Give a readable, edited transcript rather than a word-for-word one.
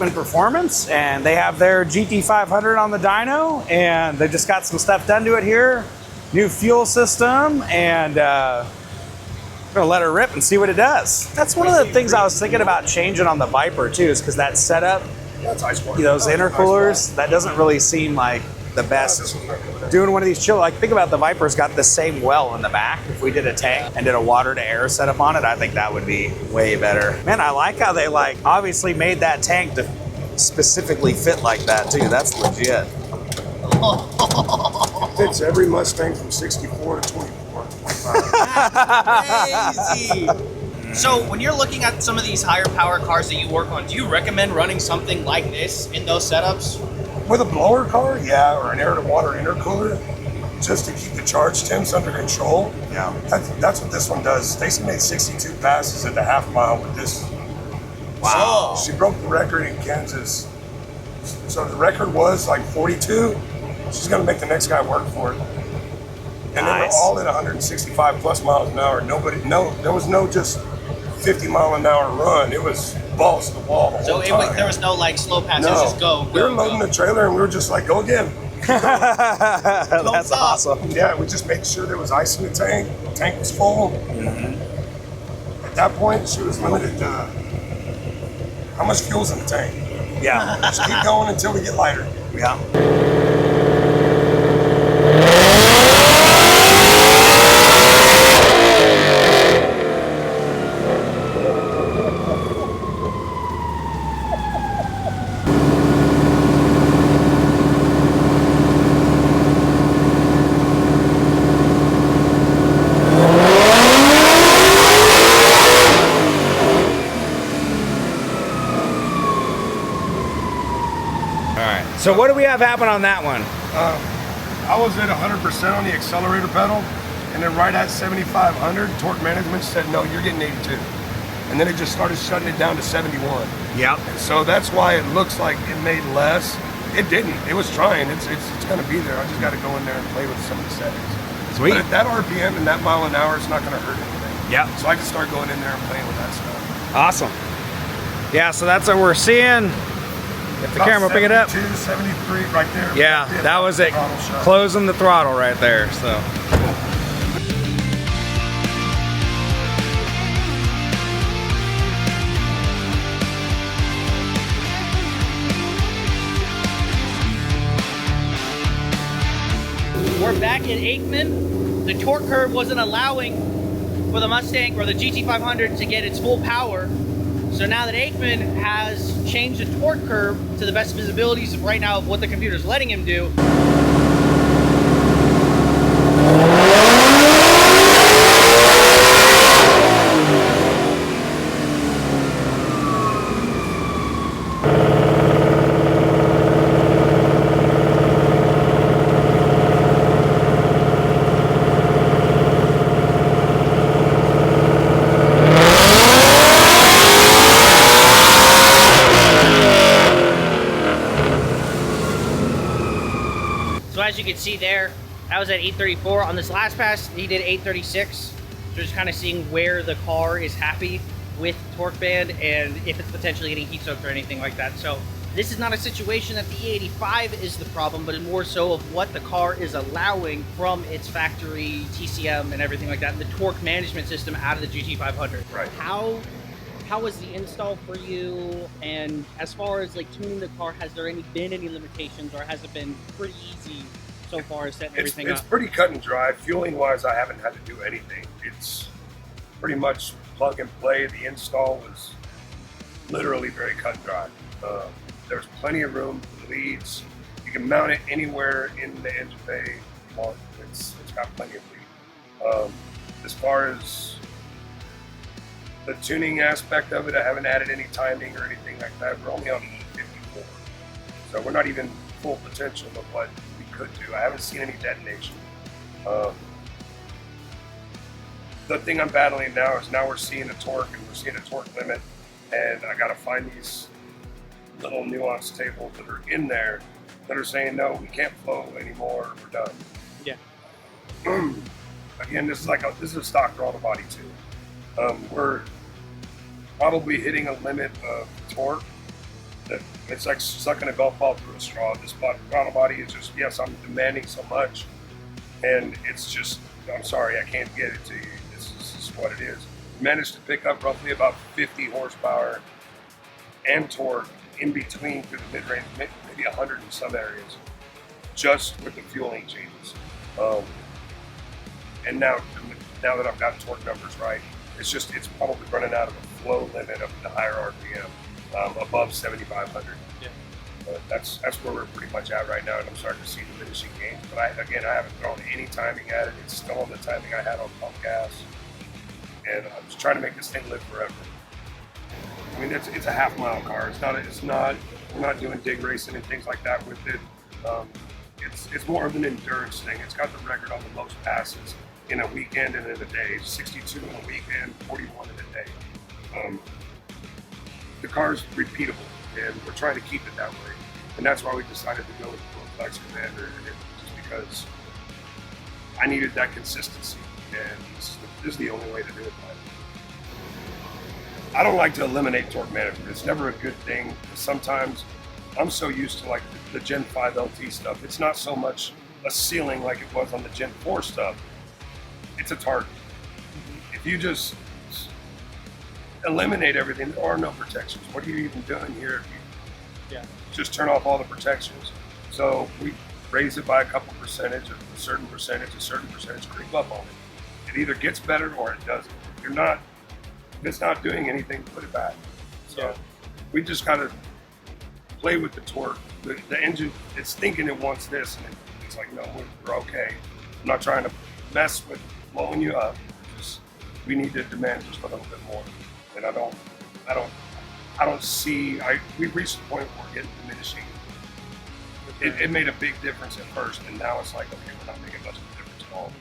Aikman Performance, and they have their GT500 on the dyno, and they just got some stuff done to it here. New fuel system, and I'm gonna let her rip and see what it does. That's one of the things I was thinking about changing on the Viper too, is because that setup, those intercoolers, that doesn't really seem like the best. Doing one of these chill, like think about the Viper's got the same well in the back. If we did a tank and did a water to air setup on it, I think that would be way better. Man, I like how they like obviously made that tank to specifically fit like that too. That's legit. Fits every Mustang from 64 to 24. Crazy. So when you're looking at some of these higher power cars that you work on, do you recommend running something like this in those setups? With a blower car, yeah, or an air-to-water intercooler, just to keep the charge temps under control. Yeah. That's what this one does. Stacy made 62 passes at the half mile with this. Wow. She broke the record in Kansas. So the record was like 42. She's gonna make the next guy work for it. And they were all at 165 plus miles an hour. There was no just 50 mile an hour run. It was balls to the wall the whole time. There was no like slow passes, just go. We were loading the trailer and we were just like, go again. That's awesome. Yeah, we just made sure there was ice in the tank. The tank was full. At that point, she was limited to how much fuel's in the tank. Yeah. Just keep going until we get lighter. Yeah. So what do we have happen on that one? I was at 100% on the accelerator pedal, and then right at 7,500, torque management said, no, you're getting 82. And then it just started shutting it down to 71. Yep. And so that's why it looks like it made less. It didn't. It was trying. It's going to be there. I just got to go in there and play with some of the settings. Sweet. But at that RPM and that mile an hour, it's not going to hurt anything. Yep. So I can start going in there and playing with that stuff. Awesome. Yeah, so that's what we're seeing. If the camera will pick it up. 73 right there. Yeah, that was it. Closing the throttle right there, so. We're back at Aikman. The torque curve wasn't allowing for the Mustang or the GT500 to get its full power. So now that Aikman has changed the torque curve to the best visibilities right now of what the computer's letting him do. As you can see there, I was at 834. On this last pass, he did 836. So just kind of seeing where the car is happy with torque band and if it's potentially getting heat soaked or anything like that. So this is not a situation that the E85 is the problem, but more so of what the car is allowing from its factory TCM and everything like that, and the torque management system out of the GT500. Right. How was the install for you? And as far as like tuning the car, has there been any limitations, or has it been pretty easy so far as setting everything up? It's pretty cut and dry. Fueling wise, I haven't had to do anything. It's pretty much plug and play. The install was literally very cut and dry. There's plenty of room for the leads. You can mount it anywhere in the engine bay you want. It's got plenty of lead. As far as the tuning aspect of it, I haven't added any timing or anything like that. We're only on E54. So we're not even full potential of what we could do. I haven't seen any detonation. The thing I'm battling now is now we're seeing a torque and we're seeing a torque limit, and I got to find these little nuance tables that are in there that are saying, no, we can't flow anymore, we're done. Yeah. Again, this is a stock throttle body too. We're probably hitting a limit of torque that It's like sucking a golf ball through a straw. This throttle body is just, yes, I'm demanding so much, and it's just, I'm sorry, I can't get it to you. This is what it is. Managed to pick up roughly about 50 horsepower and torque in between through the mid-range, maybe 100 in some areas, just with the fueling changes. And now that I've got torque numbers right, it's probably running out of the flow limit of the higher RPM, above 7,500. Yeah. That's where we're pretty much at right now, and I'm starting to see diminishing gains. But I haven't thrown any timing at it. It's still on the timing I had on pump gas, and I'm just trying to make this thing live forever. I mean, it's a half-mile car. We're not doing dig racing and things like that with it. It's more of an endurance thing. It's got the record on the most passes in a weekend and in a day. 62 in a weekend, 41 in a day. The car's repeatable, and we're trying to keep it that way. And that's why we decided to go with the ProFlex Commander, just because I needed that consistency, and this is the only way to do it. I don't like to eliminate torque management. It's never a good thing. Sometimes I'm so used to like the Gen 5 LT stuff. It's not so much a ceiling like it was on the Gen 4 stuff. It's a target. If you just eliminate everything, there are no protections. What are you even doing here if you just turn off all the protections? So we raise it by a couple percentage, a certain percentage, creep up on it. It either gets better or it doesn't. If it's not doing anything, put it back. So we just gotta play with the torque. The engine, it's thinking it wants this, and it's like, no, we're okay. I'm not trying to mess with blowing you up. We need to demand just a little bit more. And we've reached the point where we're getting diminishing. It made a big difference at first, and now it's like, okay, we're not making much of a difference at all.